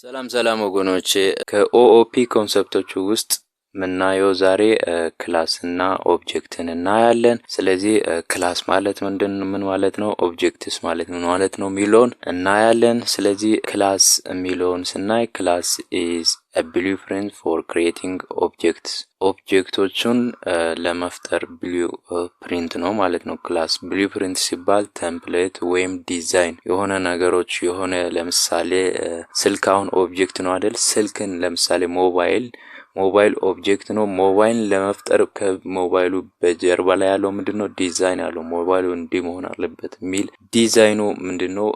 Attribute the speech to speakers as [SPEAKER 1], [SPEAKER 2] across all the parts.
[SPEAKER 1] ሰላም ወገኖቼ ከኦኦፒ ኮንሰፕቶች ውስጥ ምናየው ዛሬ ክላስ እና ኦብጀክትን እናያለን። ስለዚህ ክላስ ማለት ምን ማለት ነው፣ ኦብጀክትስ ማለት ምን ማለት ነው የሚለውን እናያለን። ስለዚህ ክላስ የሚለውን ስናይ ክላስ is a blueprint for creating objects ኦብጀክቶቹን ለመፍጠር ብሉፕሪንት ነው ማለት ነው። ክላስ ብሉፕሪንት ሲባል ቴምፕሌት ወይም ዲዛይን የሆነ ነገሮች የሆነ ለምሳሌ ስልክ አሁን ኦብጀክት ነው አይደል? ስልክን ለምሳሌ ሞባይል ኦብጀክት ነው። ሞባይል ለመፍጠር ከሞባይሉ በጀርባ ላይ ያለው ምንድነው? ዲዛይን ያለው ሞባይሉ እንዲህ መሆን አለበት የሚል ዲዛይኑ ምንድነው?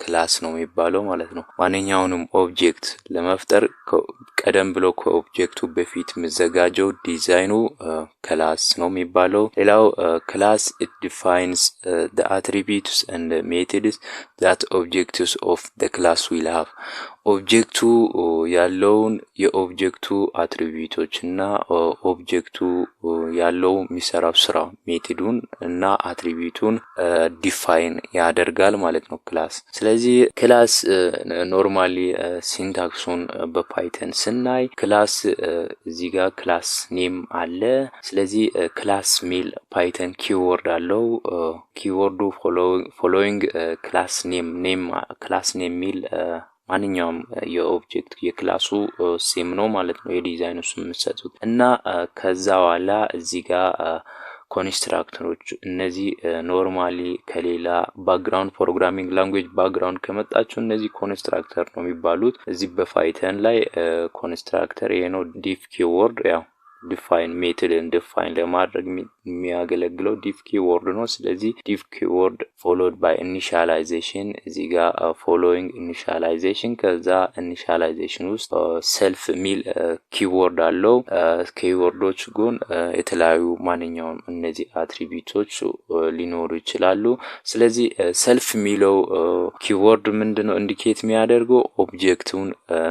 [SPEAKER 1] ክላስ ነው የሚባለው ማለት ነው። ማንኛውንም ኦብጀክት ለመፍጠር ቀደም ብሎ ከኦብጀክቱ በፊት የሚዘጋጀው ዲዛይኑ ክላስ ነው የሚባለው። ሌላው ክላስ it defines the attributes and the methods that objects of the class will have ኦብጀክቱ ያለውን የኦብጀክቱ አትሪቢዩቶች እና ኦብጀክቱ ያለው የሚሰራው ስራ ሜቶዱን እና አትሪቢዩቱን ዲፋይን ያደርጋል ማለት ነው ክላስ። ስለዚህ ክላስ ኖርማሊ ሲንታክሱን በፓይተን ስናይ ክላስ እዚህ ጋር ክላስ ኔም አለ። ስለዚህ ክላስ ሚል ፓይተን ኪወርድ አለው። ኪወርዱ ፎሎዊንግ ክላስ ኔም ክላስ ኔም ሚል ማንኛውም የኦብጀክት የክላሱ ሴም ነው ማለት ነው። የዲዛይኑ ስም የምትሰጡት እና ከዛ በኋላ እዚህ ጋር ኮንስትራክተሮች እነዚህ ኖርማሊ ከሌላ ባክግራውንድ ፕሮግራሚንግ ላንጉዌጅ ባክግራውንድ ከመጣችሁ እነዚህ ኮንስትራክተር ነው የሚባሉት። እዚህ በፓይተን ላይ ኮንስትራክተር ይሄ ነው። ዲፍ ኪወርድ ያው ዲፋይን ሜቶድን ዲፋይን ለማድረግ የሚያገለግለው ዲፍ ኪወርድ ነው። ስለዚህ ዲፍ ኪወርድ ፎሎድ ባይ ኢኒሻላይዜሽን እዚህ ጋር ፎሎዊንግ ኢኒሻላይዜሽን ከዛ ኢኒሻላይዜሽን ውስጥ ሰልፍ ሚል ኪወርድ አለው። ኪወርዶች ጎን የተለያዩ ማንኛውም እነዚህ አትሪቢዩቶች ሊኖሩ ይችላሉ። ስለዚህ ሰልፍ ሚለው ኪወርድ ምንድነው ኢንዲኬት የሚያደርገው ኦብጀክቱን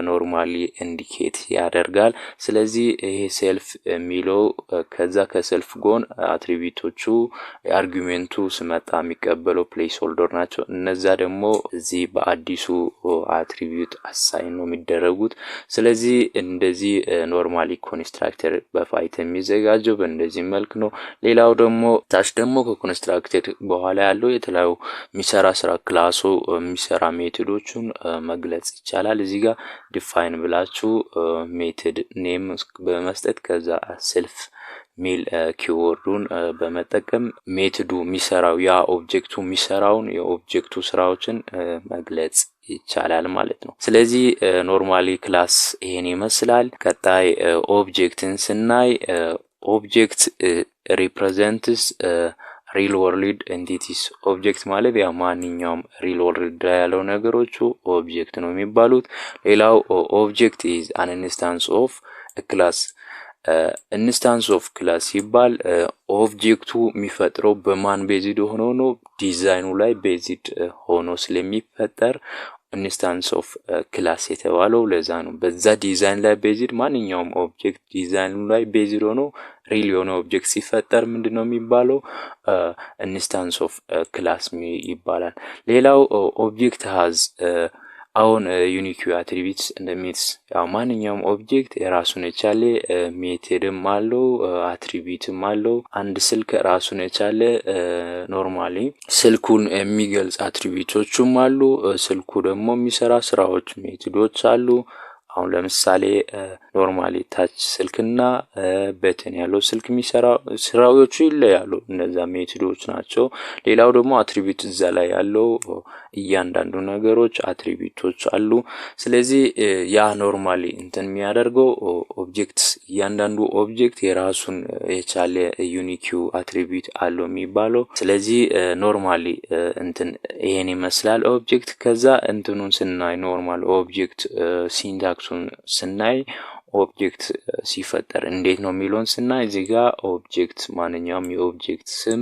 [SPEAKER 1] ኖርማሊ ኢንዲኬት ያደርጋል። ስለዚህ ይሄ ሰልፍ ሚለው ከዛ ከሰልፍ ጎን አትሪቢዩቶቹ አርጊውሜንቱ ስመጣ የሚቀበለው ፕሌስ ሆልደር ናቸው። እነዛ ደግሞ እዚህ በአዲሱ አትሪቢዩት አሳይን ነው የሚደረጉት። ስለዚህ እንደዚህ ኖርማሊ ኮንስትራክተር በፓይተን የሚዘጋጀው በእንደዚህ መልክ ነው። ሌላው ደግሞ ታች ደግሞ ከኮንስትራክተር በኋላ ያለው የተለያዩ የሚሰራ ስራ ክላሱ የሚሰራ ሜቶዶቹን መግለጽ ይቻላል። እዚህ ጋር ዲፋይን ብላችሁ ሜቶድ ኔም በመስጠት ከዛ ሰልፍ ሚል ኪወርዱን በመጠቀም ሜቶዱ የሚሰራው ያ ኦብጀክቱ የሚሰራውን የኦብጀክቱ ስራዎችን መግለጽ ይቻላል ማለት ነው። ስለዚህ ኖርማሊ ክላስ ይሄን ይመስላል። ቀጣይ ኦብጀክትን ስናይ ኦብጀክት ሪፕሬዘንትስ ሪል ወርልድ ኤንቲቲስ ኦብጀክት ማለት ያ ማንኛውም ሪል ወርልድ ላይ ያለው ነገሮቹ ኦብጀክት ነው የሚባሉት። ሌላው ኦብጀክት ኢዝ አን ኢንስታንስ ኦፍ ክላስ ኢንስታንስ ኦፍ ክላስ ሲባል ኦብጀክቱ የሚፈጥረው በማን ቤዝድ ሆኖ ነው? ዲዛይኑ ላይ ቤዝድ ሆኖ ስለሚፈጠር ኢንስታንስ ኦፍ ክላስ የተባለው ለዛ ነው። በዛ ዲዛይን ላይ ቤዝድ ማንኛውም ኦብጀክት ዲዛይኑ ላይ ቤዝድ ሆኖ ሪል የሆነ ኦብጀክት ሲፈጠር ምንድነው የሚባለው? ኢንስታንስ ኦፍ ክላስ ይባላል። ሌላው ኦብጀክት ሃዝ አሁን ዩኒክ አትሪቢዩትስ እንደሚስ ያው ማንኛውም ኦብጀክት የራሱን የቻለ ሜቶድም አለው አትሪቢዩትም አለው። አንድ ስልክ ራሱን የቻለ ኖርማሊ ስልኩን የሚገልጽ አትሪቢዩቶችም አሉ። ስልኩ ደግሞ የሚሰራ ስራዎች ሜቶዶች አሉ። አሁን ለምሳሌ ኖርማሊ ታች ስልክና በተን ያለው ስልክ የሚሰራ ስራዎቹ ይለያሉ። እነዛ ሜቶዶች ናቸው። ሌላው ደግሞ አትሪቢዩት እዛ ላይ ያለው እያንዳንዱ ነገሮች አትሪቢዩቶች አሉ። ስለዚህ ያ ኖርማሊ እንትን የሚያደርገው ኦብጀክት እያንዳንዱ ኦብጀክት የራሱን የቻለ ዩኒክ አትሪቢዩት አለው የሚባለው። ስለዚህ ኖርማሊ እንትን ይሄን ይመስላል ኦብጀክት። ከዛ እንትኑን ስናይ ኖርማል ኦብጀክት ሲንታክሱን ስናይ ኦብጀክት ሲፈጠር እንዴት ነው የሚለውን ስናይ እዚህ ጋር ኦብጀክት ማንኛውም የኦብጀክት ስም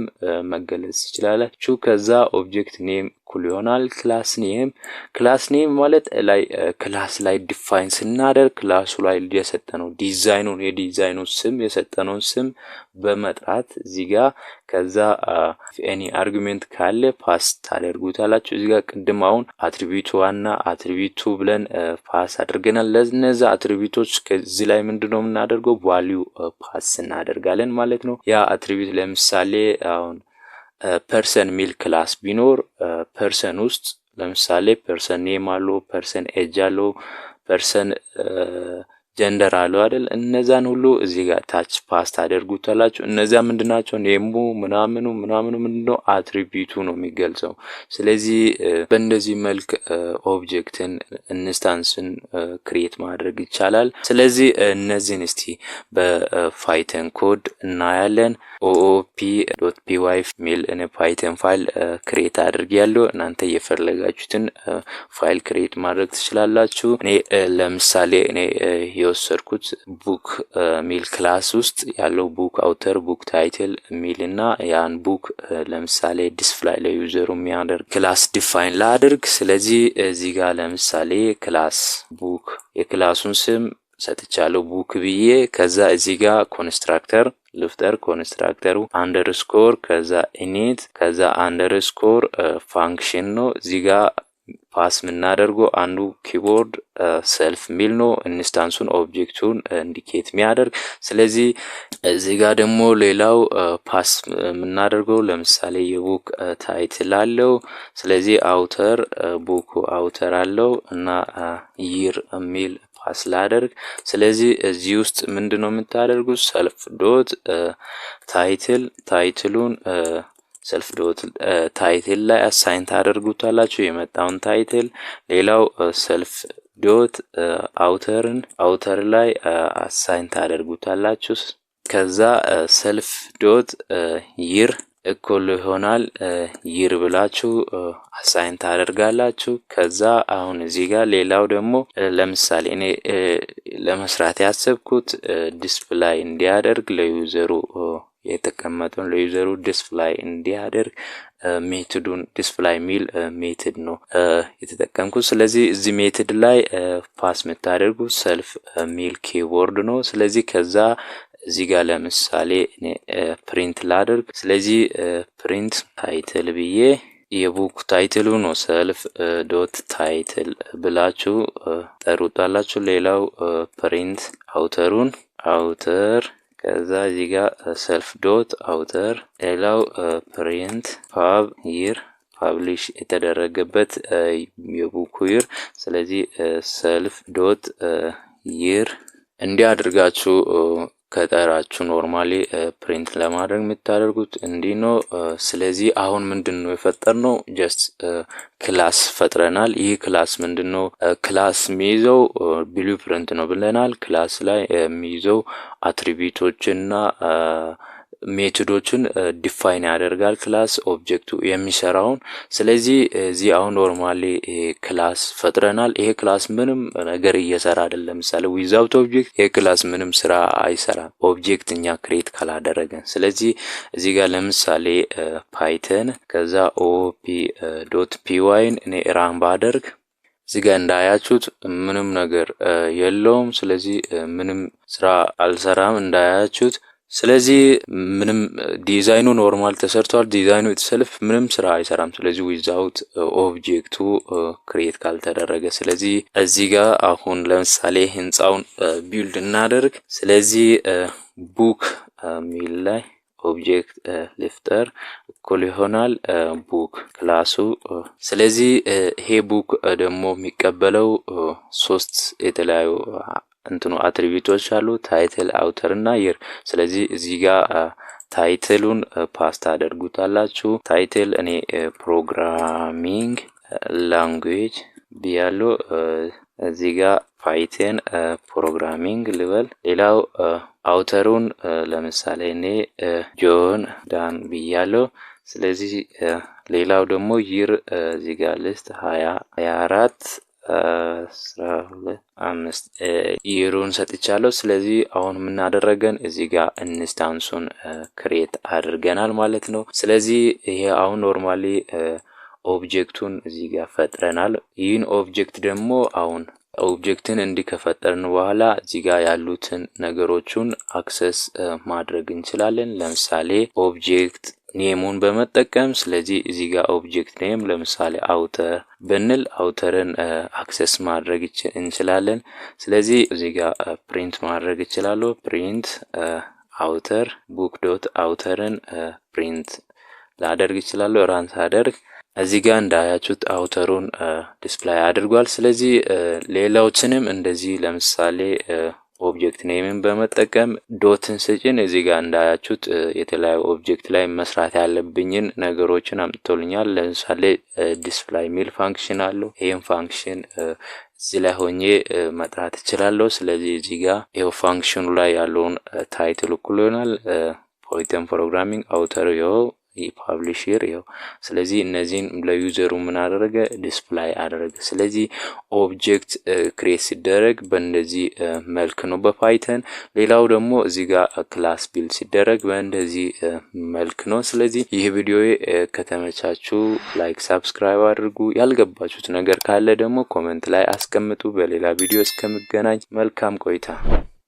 [SPEAKER 1] መገለጽ ይችላል። ከዛ ኦብጀክት ኔም እኩል ይሆናል ክላስ ኔም ማለት ላይ ክላስ ላይ ዲፋይን ስናደርግ ክላሱ ላይ የሰጠነው የዲዛይኑን ስም የሰጠነውን ስም በመጥራት እዚህ ጋር ከዛ ኤኒ አርጉሜንት ካለ ፓስ ታደርጉታላችሁ። እዚህ ጋር ቅድም አሁን አትሪቢዩት ዋና አትሪቢዩት ብለን ፓስ አድርገናል። ለነዛ አትሪቢዩቶች ከዚህ ላይ ምንድነው የምናደርገው ቫልዩ ፓስ እናደርጋለን ማለት ነው። ያ አትሪቢዩት ለምሳሌ አሁን ፐርሰን ሚል ክላስ ቢኖር ፐርሰን ውስጥ ለምሳሌ ፐርሰን ኔም አለው፣ ፐርሰን ኤጅ አለው፣ ፐርሰን ጀንደር አለው አይደል? እነዛን ሁሉ እዚህ ጋር ታች ፓስ ታደርጉታላችሁ። እነዛ ምንድናቸው? ኔሙ ምናምኑ ምንድነው አትሪቢዩቱ ነው የሚገልጸው። ስለዚህ በእንደዚህ መልክ ኦብጀክትን ኢንስታንስን ክሬት ማድረግ ይቻላል። ስለዚህ እነዚህን እስቲ በፓይተን ኮድ እናያለን። oop.py ሚል እኔ ፓይተን ፋይል ክሬት አድርጌያለሁ። እናንተ የፈለጋችሁትን ፋይል ክሬት ማድረግ ትችላላችሁ። እኔ ለምሳሌ የወሰድኩት ቡክ ሚል ክላስ ውስጥ ያለው ቡክ አውተር ቡክ ታይትል ሚልና ያን ቡክ ለምሳሌ ዲስፕላይ ለዩዘሩ የሚያደርግ ክላስ ዲፋይን ላድርግ። ስለዚህ እዚህ ጋር ለምሳሌ ክላስ ቡክ የክላሱን ስም ሰጥቻለሁ ቡክ ብዬ ከዛ እዚህ ጋር ኮንስትራክተር ልፍጠር። ኮንስትራክተሩ አንደርስኮር ከዛ ኢኒት ከዛ አንደርስኮር ፋንክሽን ነው። እዚህ ጋር ፓስ የምናደርገው አንዱ ኪቦርድ ሰልፍ ሚል ነው ኢንስታንሱን ኦብጀክቱን ኢንዲኬት የሚያደርግ። ስለዚህ እዚህ ጋር ደግሞ ሌላው ፓስ የምናደርገው ለምሳሌ የቡክ ታይትል አለው። ስለዚህ አውተር ቡኩ አውተር አለው እና ይር ሚል ፓስ ላደርግ። ስለዚህ እዚህ ውስጥ ምንድነው የምታደርጉት ሰልፍ ዶት ታይትሉን ሰልፍ ዶት ታይትል ላይ አሳይን ታደርጉታላችሁ የመጣውን ታይትል። ሌላው ሰልፍ ዶት አውተር ላይ አሳይን ታደርጉታላችሁ። ከዛ ሰልፍ ዶት ይር እኩል ይሆናል ይር ብላችሁ አሳይን ታደርጋላችሁ። ከዛ አሁን እዚህ ጋር ሌላው ደግሞ ለምሳሌ እኔ ለመስራት ያሰብኩት ዲስፕላይ እንዲያደርግ ለዩዘሩ የተቀመጠውን ለዩዘሩ ዲስፕላይ እንዲያደርግ ሜቶዱን ዲስፕላይ ሚል ሜቶድ ነው የተጠቀምኩት። ስለዚህ እዚህ ሜቶድ ላይ ፓስ የምታደርጉት ሰልፍ ሚል ኪቦርድ ነው። ስለዚህ ከዛ እዚህ ጋር ለምሳሌ እኔ ፕሪንት ላድርግ። ስለዚህ ፕሪንት ታይትል ብዬ የቡክ ታይትሉ ነው ሰልፍ ዶት ታይትል ብላችሁ ጠሩታላችሁ። ሌላው ፕሪንት አውተር ከዛ እዚህ ጋር ሰልፍ ዶት አውተር። ሌላው ፕሪንት ፓብ ይር ፓብሊሽ የተደረገበት የቡኩ ይር። ስለዚህ ሰልፍ ዶት ይር እንዲያደርጋችሁ ከጠራችሁ ኖርማሊ ፕሪንት ለማድረግ የምታደርጉት እንዲህ ነው። ስለዚህ አሁን ምንድነው የፈጠርነው ጀስት ክላስ ፈጥረናል። ይህ ክላስ ምንድነው ክላስ የሚይዘው ብሉፕሪንት ነው ብለናል። ክላስ ላይ የሚይዘው አትሪቢዩቶችና ሜቶዶችን ዲፋይን ያደርጋል ክላስ ኦብጀክቱ የሚሰራውን። ስለዚህ እዚህ አሁን ኖርማሊ ክላስ ፈጥረናል። ይሄ ክላስ ምንም ነገር እየሰራ አይደለም። ለምሳሌ ዊዛውት ኦብጀክት ይሄ ክላስ ምንም ስራ አይሰራም ኦብጀክት እኛ ክሬት ካላደረገን። ስለዚህ እዚህ ጋር ለምሳሌ ፓይተን ከዛ oop.py እኔ ራን ባደርግ እዚህ ጋር እንዳያችሁት ምንም ነገር የለውም። ስለዚህ ምንም ስራ አልሰራም እንዳያችሁት። ስለዚህ ምንም ዲዛይኑ ኖርማል ተሰርቷል። ዲዛይኑ itself ምንም ስራ አይሰራም። ስለዚህ ዊዛውት ኦብጀክቱ ክሬት ካልተደረገ። ስለዚህ እዚህ ጋር አሁን ለምሳሌ ህንጻውን ቢልድ እናደርግ። ስለዚህ ቡክ ሚል ላይ ኦብጀክት ልፍጠር እኩል ይሆናል ቡክ ክላሱ። ስለዚህ ይሄ ቡክ ደግሞ የሚቀበለው 3 የተለያዩ አትሪቢዩቶች አሉ ታይትል አውተር እና ይር። ስለዚህ እዚህ ጋር ታይትሉን ፓስ ታደርጉታላችሁ። ታይትል እኔ ፕሮግራሚንግ ላንጉዌጅ ቢያለው እዚህ ጋር ፓይተን ፕሮግራሚንግ ልበል። ሌላው አውተሩን ለምሳሌ እኔ ጆን ዳን ቢያለው። ስለዚህ ሌላው ደግሞ ይር እዚህ ጋር ሊስት 24 12 ይሩን ሰጥቻለሁ። ስለዚህ አሁን ምን አደረገን እዚህ ጋር ኢንስታንሱን ክሬት አድርገናል ማለት ነው። ስለዚህ ይሄ አሁን ኖርማሊ ኦብጀክቱን እዚህ ጋር ፈጥረናል። ይህን ኦብጀክት ደግሞ አሁን ኦብጀክትን እንዲከፈጠርን በኋላ እዚህ ጋር ያሉትን ነገሮችን አክሰስ ማድረግ እንችላለን። ለምሳሌ ኦብጀክት ኔሙን በመጠቀም ስለዚህ እዚህ ጋር ኦብጀክት ኔም ለምሳሌ አውተር ብንል አውተርን አክሰስ ማድረግ እንችላለን። ስለዚህ እዚህ ጋር ፕሪንት ማድረግ እችላለሁ። ፕሪንት አውተር ቡክ ዶት አውተርን ፕሪንት ላደርግ እችላለሁ። ራን ሳደርግ እዚህ ጋር እንዳያችሁት አውተሩን ዲስፕላይ አድርጓል። ስለዚህ ሌላዎችንም እንደዚህ ለምሳሌ ኦብጀክት ኔምን በመጠቀም ዶትን ስጭን እዚህ ጋር እንዳያችሁት የተለያዩ ኦብጀክት ላይ መስራት ያለብኝን ነገሮችን አምጥቶልኛል። ለምሳሌ ዲስፕላይ ሚል ፋንክሽን አለው። ይሄን ፋንክሽን እዚህ ላይ ሆኜ መጥራት እችላለሁ። ስለዚህ እዚህ ጋር ይሄው ፋንክሽኑ ላይ ያለውን ታይትል እኩል ይሆናል ፓይተን ፕሮግራሚንግ አውተር ይኸው ፐብሊሸር ይኸው። ስለዚህ እነዚህን ለዩዘሩ ምን አደረገ ዲስፕላይ አደረገ። ስለዚህ ኦብጀክት ክሬት ሲደረግ በእንደዚህ መልክ ነው በፓይተን። ሌላው ደግሞ እዚህ ጋር ክላስ ቢልድ ሲደረግ በእንደዚህ መልክ ነው። ስለዚህ ይህ ቪዲዮ ከተመቻችሁ ላይክ ሰብስክራይብ አድርጉ። ያልገባችሁት ነገር ካለ ደግሞ ኮሜንት ላይ አስቀምጡ። በሌላ ቪዲዮ እስከምገናኝ መልካም ቆይታ